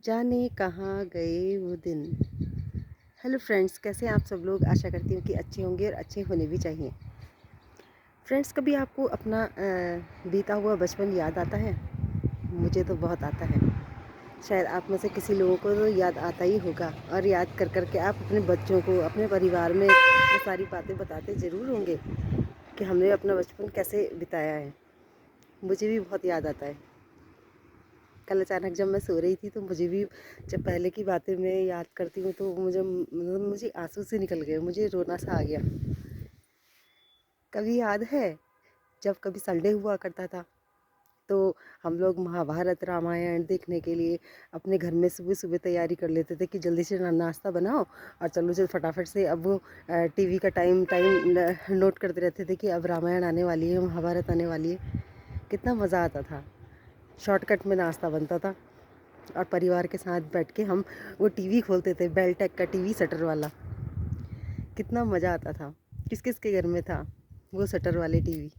जाने कहाँ गए वो दिन। हेलो फ्रेंड्स, कैसे हैं आप सब लोग। आशा करती हूँ कि अच्छे होंगे और अच्छे होने भी चाहिए। फ्रेंड्स, कभी आपको अपना बीता हुआ बचपन याद आता है? मुझे तो बहुत आता है। शायद आप में से किसी लोगों को तो याद आता ही होगा, और याद कर कर के आप अपने बच्चों को, अपने परिवार में वो सारी बातें बताते ज़रूर होंगे कि हमने अपना बचपन कैसे बिताया है। मुझे भी बहुत याद आता है। कल अचानक जब मैं सो रही थी तो मुझे भी, जब पहले की बातें मैं याद करती हूँ तो मुझे आंसू से निकल गए, मुझे रोना सा आ गया। कभी याद है जब कभी संडे हुआ करता था तो हम लोग महाभारत रामायण देखने के लिए अपने घर में सुबह सुबह तैयारी कर लेते थे कि जल्दी से नाश्ता बनाओ और चलो चल फटाफट से। अब वो टीवी का टाइम टाइम नोट करते रहते थे कि अब रामायण आने वाली है, महाभारत आने वाली है। कितना मज़ा आता था। शॉर्टकट में नाश्ता बनता था और परिवार के साथ बैठ के हम वो टीवी खोलते थे, बेलटेक का टीवी शटर वाला। कितना मज़ा आता था। किस किस के घर में था वो शटर वाले टीवी।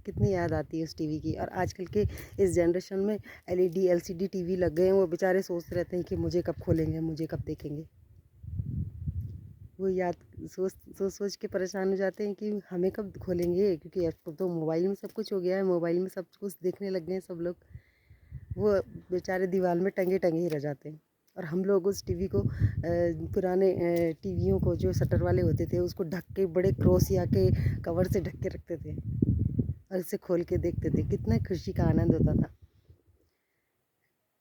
कितनी याद आती है उस टीवी की। और आजकल के इस जनरेशन में एलईडी एलसीडी टीवी लग गए हैं, वो बेचारे सोचते रहते हैं कि मुझे कब खोलेंगे, मुझे कब देखेंगे। वो याद सोच सोच सोच के परेशान हो जाते हैं कि हमें कब खोलेंगे, क्योंकि अब तो मोबाइल में सब कुछ हो गया है, मोबाइल में सब कुछ देखने लग गए हैं सब लोग। वो बेचारे दीवार में टंगे टंगे ही रह जाते हैं। और हम लोग उस टीवी को पुराने टीवियों को जो शटर वाले होते थे उसको ढक के, बड़े क्रोसिया के कवर से ढक के रखते थे और इसे खोल के देखते थे। कितना खुशी का आनंद होता था।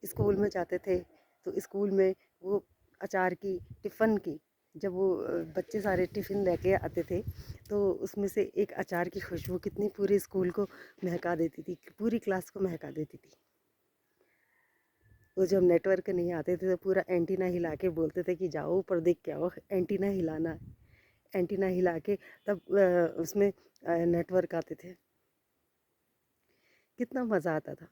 स्कूल में जाते थे तो स्कूल में वो अचार की टिफ़न की, जब वो बच्चे सारे टिफ़िन लेके आते थे तो उसमें से एक अचार की खुशबू कितनी पूरे स्कूल को महका देती थी, पूरी क्लास को महका देती थी। वो जब नेटवर्क नहीं आते थे तो पूरा एंटीना हिला के बोलते थे कि जाओ ऊपर देख के आओ, एंटीना हिलाना है। एंटीना हिला के तब उसमें नेटवर्क आते थे। कितना मज़ा आता था।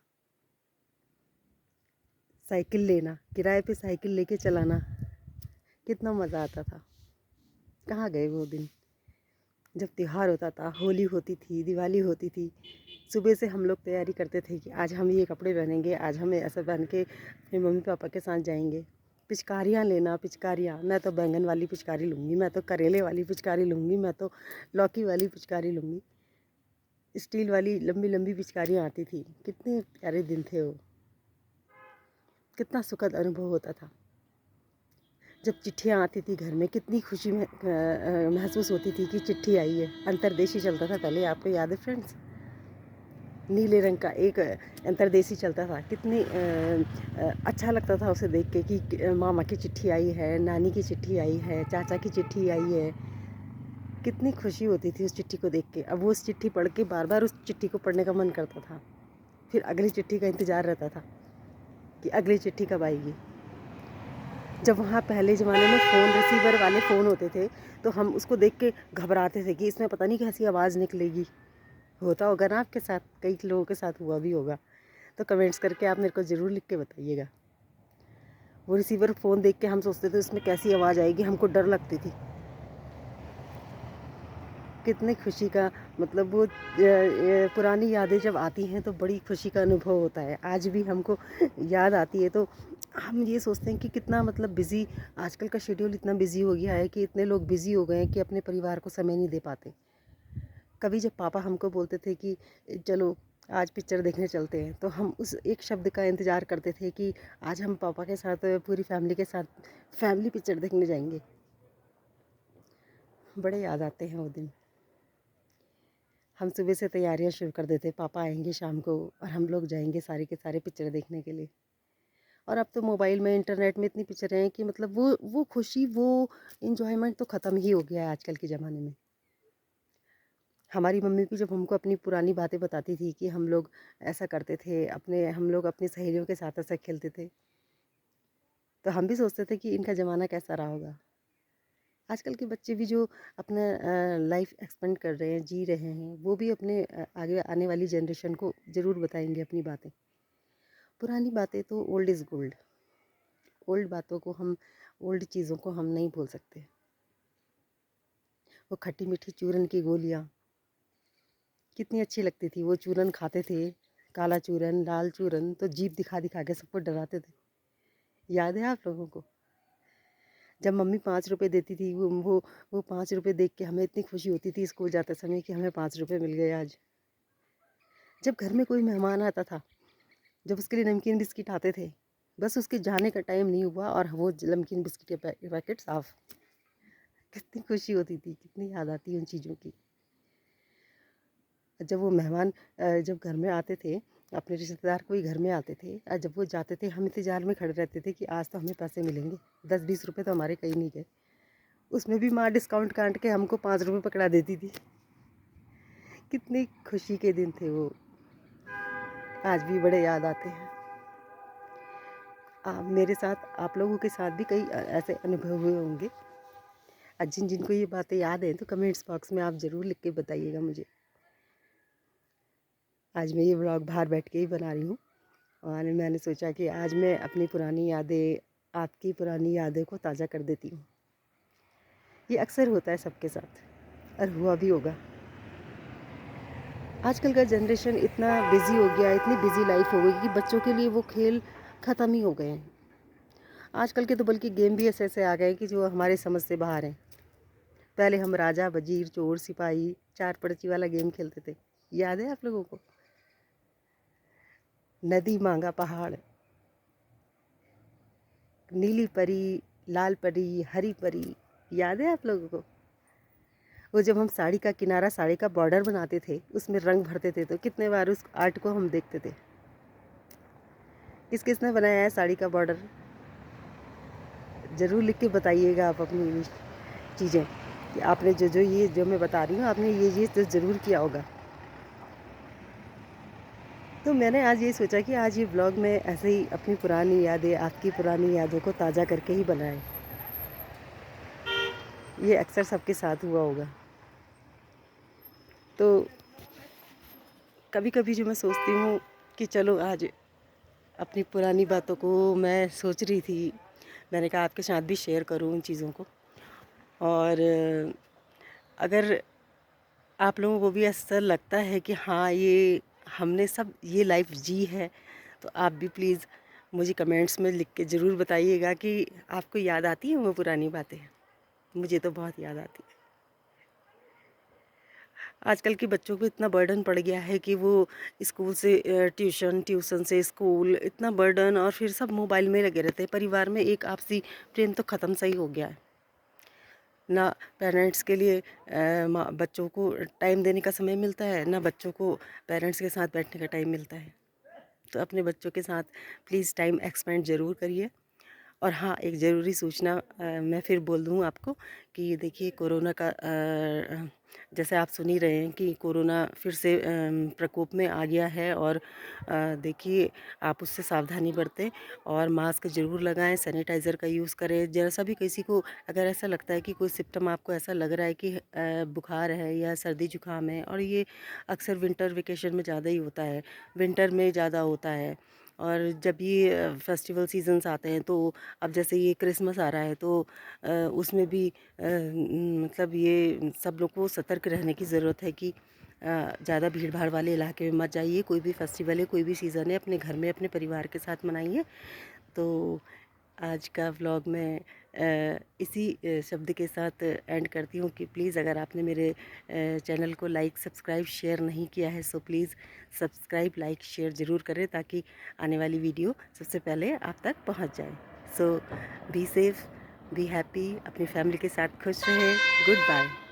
साइकिल लेना, किराए पे साइकिल लेके चलाना, कितना मज़ा आता था। कहाँ गए वो दिन जब त्योहार होता था, होली होती थी, दिवाली होती थी। सुबह से हम लोग तैयारी करते थे कि आज हम ये कपड़े पहनेंगे, आज हमें ऐसा पहन के अपने मम्मी पापा के साथ जाएंगे। पिचकारियाँ लेना, पिचकारियाँ, मैं तो बैंगन वाली पिचकारी लूँगी, मैं तो करेले वाली पिचकारी लूँगी, मैं तो लौकी वाली पिचकारी लूँगी। स्टील वाली लंबी लंबी पिचकारियाँ आती थी। कितने प्यारे दिन थे वो। कितना सुखद अनुभव होता था। जब चिट्ठियाँ आती थी घर में, कितनी खुशी महसूस होती थी कि चिट्ठी आई है। अंतरदेशी चलता था पहले, आपको याद है फ्रेंड्स? नीले रंग का एक अंतरदेशी चलता था। कितनी अच्छा लगता था उसे देख के कि मामा की चिट्ठी आई है, नानी की चिट्ठी आई है, चाचा की चिट्ठी आई है। कितनी खुशी होती थी उस चिट्ठी को देख के। अब वो उस चिट्ठी पढ़ के बार बार उस चिट्ठी को पढ़ने का मन करता था। फिर अगली चिट्ठी का इंतज़ार रहता था कि अगली चिट्ठी कब आएगी। जब वहाँ पहले ज़माने में फ़ोन रिसीवर वाले फ़ोन होते थे तो हम उसको देख के घबराते थे कि इसमें पता नहीं कैसी आवाज़ निकलेगी। होता होगा ना आपके साथ, कई लोगों के साथ हुआ भी होगा। तो कमेंट्स करके आप मेरे को ज़रूर लिख के बताइएगा। वो रिसीवर फ़ोन देख के हम सोचते थे उसमें कैसी आवाज़ आएगी, हमको डर लगती थी। कितनी खुशी का, मतलब वो पुरानी यादें जब आती हैं तो बड़ी खुशी का अनुभव होता है। आज भी हमको याद आती है तो हम ये सोचते हैं कि कितना, मतलब बिज़ी, आजकल का शेड्यूल इतना बिज़ी हो गया है कि इतने लोग बिज़ी हो गए हैं कि अपने परिवार को समय नहीं दे पाते। कभी जब पापा हमको बोलते थे कि चलो आज पिक्चर देखने चलते हैं, तो हम उस एक शब्द का इंतज़ार करते थे कि आज हम पापा के साथ, पूरी फैमिली के साथ फैमिली पिक्चर देखने जाएंगे। बड़े याद आते हैं वो दिन। हम सुबह से तैयारियां शुरू कर देते, पापा आएंगे शाम को और हम लोग जाएंगे सारे के सारे पिक्चर देखने के लिए। और अब तो मोबाइल में, इंटरनेट में इतनी पिक्चरें हैं कि मतलब वो खुशी, वो इन्जॉयमेंट तो ख़त्म ही हो गया है आजकल के ज़माने में। हमारी मम्मी भी जब हमको अपनी पुरानी बातें बताती थी कि हम लोग ऐसा करते थे, हम लोग अपनी सहेलियों के साथ ऐसा खेलते थे, तो हम भी सोचते थे कि इनका ज़माना कैसा रहा होगा। आजकल के बच्चे भी जो अपना लाइफ एक्सपेंड कर रहे हैं, जी रहे हैं, वो भी अपने आगे आने वाली जनरेशन को ज़रूर बताएंगे अपनी बातें। पुरानी बातें तो ओल्ड इज़ गोल्ड। ओल्ड बातों को हम, ओल्ड चीज़ों को हम नहीं भूल सकते। वो खट्टी मीठी चूरन की गोलियाँ कितनी अच्छी लगती थी। वो चूरन खाते थे, काला चूरन, लाल चूरन, तो जीभ दिखा दिखा के सबको डराते थे। याद है आप लोगों को? जब मम्मी 5 रुपए देती थी, वो 5 रुपए देख के हमें इतनी खुशी होती थी स्कूल जाते समय कि हमें 5 रुपए मिल गए आज। जब घर में कोई मेहमान आता था, जब उसके लिए नमकीन बिस्किट आते थे, बस उसके जाने का टाइम नहीं हुआ और वो नमकीन बिस्किट के पैकेट साफ। कितनी खुशी होती थी, कितनी याद आती है उन चीज़ों की। जब वो मेहमान जब घर में आते थे, अपने रिश्तेदार कोई घर में आते थे, जब वो जाते थे हम इंतजार में खड़े रहते थे कि आज तो हमें पैसे मिलेंगे। 10-20 रुपए तो हमारे कहीं नहीं गए। उसमें भी माँ डिस्काउंट काट के हमको 5 रुपए पकड़ा देती थी। कितनी खुशी के दिन थे वो, आज भी बड़े याद आते हैं। मेरे साथ, आप लोगों के साथ भी कई ऐसे अनुभव हुए होंगे। जिन जिनको ये बातें याद हैं तो कमेंट्स बॉक्स में आप ज़रूर लिख के बताइएगा मुझे। आज मैं ये व्लॉग बाहर बैठ के ही बना रही हूँ और मैंने सोचा कि आज मैं अपनी पुरानी यादें, आपकी पुरानी यादें को ताज़ा कर देती हूँ। ये अक्सर होता है सबके साथ और हुआ भी होगा। आजकल का जनरेशन इतना बिज़ी हो गया, इतनी बिज़ी लाइफ हो गई कि बच्चों के लिए वो खेल ख़त्म ही हो गए हैं। आजकल के तो बल्कि गेम भी ऐसे ऐसे आ गए कि जो हमारे समझ से बाहर हैं। पहले हम राजा वजीर चोर सिपाही चार पर्ची वाला गेम खेलते थे, याद है आप लोगों को? नदी मांगा पहाड़, नीली परी, लाल परी, हरी परी, याद है आप लोगों को? वो जब हम साड़ी का किनारा, साड़ी का बॉर्डर बनाते थे, उसमें रंग भरते थे तो कितने बार उस आर्ट को हम देखते थे। किस किसने बनाया है साड़ी का बॉर्डर? ज़रूर लिख के बताइएगा आप अपनी चीज़ें कि आपने जो जो ये जो मैं बता रही हूँ, आपने ये तो ज़रूर किया होगा। तो मैंने आज ये सोचा कि आज ये ब्लॉग में ऐसे ही अपनी पुरानी यादें, आपकी पुरानी यादों को ताज़ा करके ही बनाए। ये अक्सर सबके साथ हुआ होगा। तो कभी कभी जो मैं सोचती हूँ कि चलो आज अपनी पुरानी बातों को मैं सोच रही थी, मैंने कहा आपके साथ भी शेयर करूँ उन चीज़ों को। और अगर आप लोगों को भी ऐसा लगता है कि हाँ ये हमने सब ये लाइफ जी है, तो आप भी प्लीज़ मुझे कमेंट्स में लिख के ज़रूर बताइएगा कि आपको याद आती हैं वो पुरानी बातें। मुझे तो बहुत याद आती है। आजकल के बच्चों को इतना बर्डन पड़ गया है कि वो स्कूल से ट्यूशन, ट्यूशन से स्कूल, इतना बर्डन, और फिर सब मोबाइल में लगे रहते हैं। परिवार में एक आपसी प्रेम तो ख़त्म सा ही हो गया है ना। पेरेंट्स के लिए बच्चों को टाइम देने का समय मिलता है, ना बच्चों को पेरेंट्स के साथ बैठने का टाइम मिलता है। तो अपने बच्चों के साथ प्लीज़ टाइम एक्सपेंड ज़रूर करिए। और हाँ, एक ज़रूरी सूचना मैं फिर बोल दूँ आपको कि ये देखिए कोरोना का जैसे आप सुन ही रहे हैं कि कोरोना फिर से प्रकोप में आ गया है। और देखिए आप उससे सावधानी बरतें और मास्क ज़रूर लगाएं, सैनिटाइज़र का यूज़ करें। जरा सा भी किसी को अगर ऐसा लगता है कि कोई सिम्टम आपको ऐसा लग रहा है कि बुखार है या सर्दी जुकाम है, और ये अक्सर विंटर वेकेशन में ज़्यादा ही होता है, विंटर में ज़्यादा होता है। और जब ये फेस्टिवल सीजन्स आते हैं, तो अब जैसे ये क्रिसमस आ रहा है, तो उसमें भी मतलब ये सब लोग को सतर्क रहने की ज़रूरत है कि ज़्यादा भीड़ भाड़ वाले इलाके में मत जाइए। कोई भी फेस्टिवल है, कोई भी सीज़न है, अपने घर में अपने परिवार के साथ मनाइए। तो आज का व्लॉग मैं इसी शब्द के साथ एंड करती हूँ कि प्लीज़ अगर आपने मेरे चैनल को लाइक, सब्सक्राइब, शेयर नहीं किया है, so please subscribe, like, share ज़रूर करें ताकि आने वाली वीडियो सबसे पहले आप तक पहुँच जाए। So be safe, be happy, अपनी फैमिली के साथ खुश रहें। Good bye.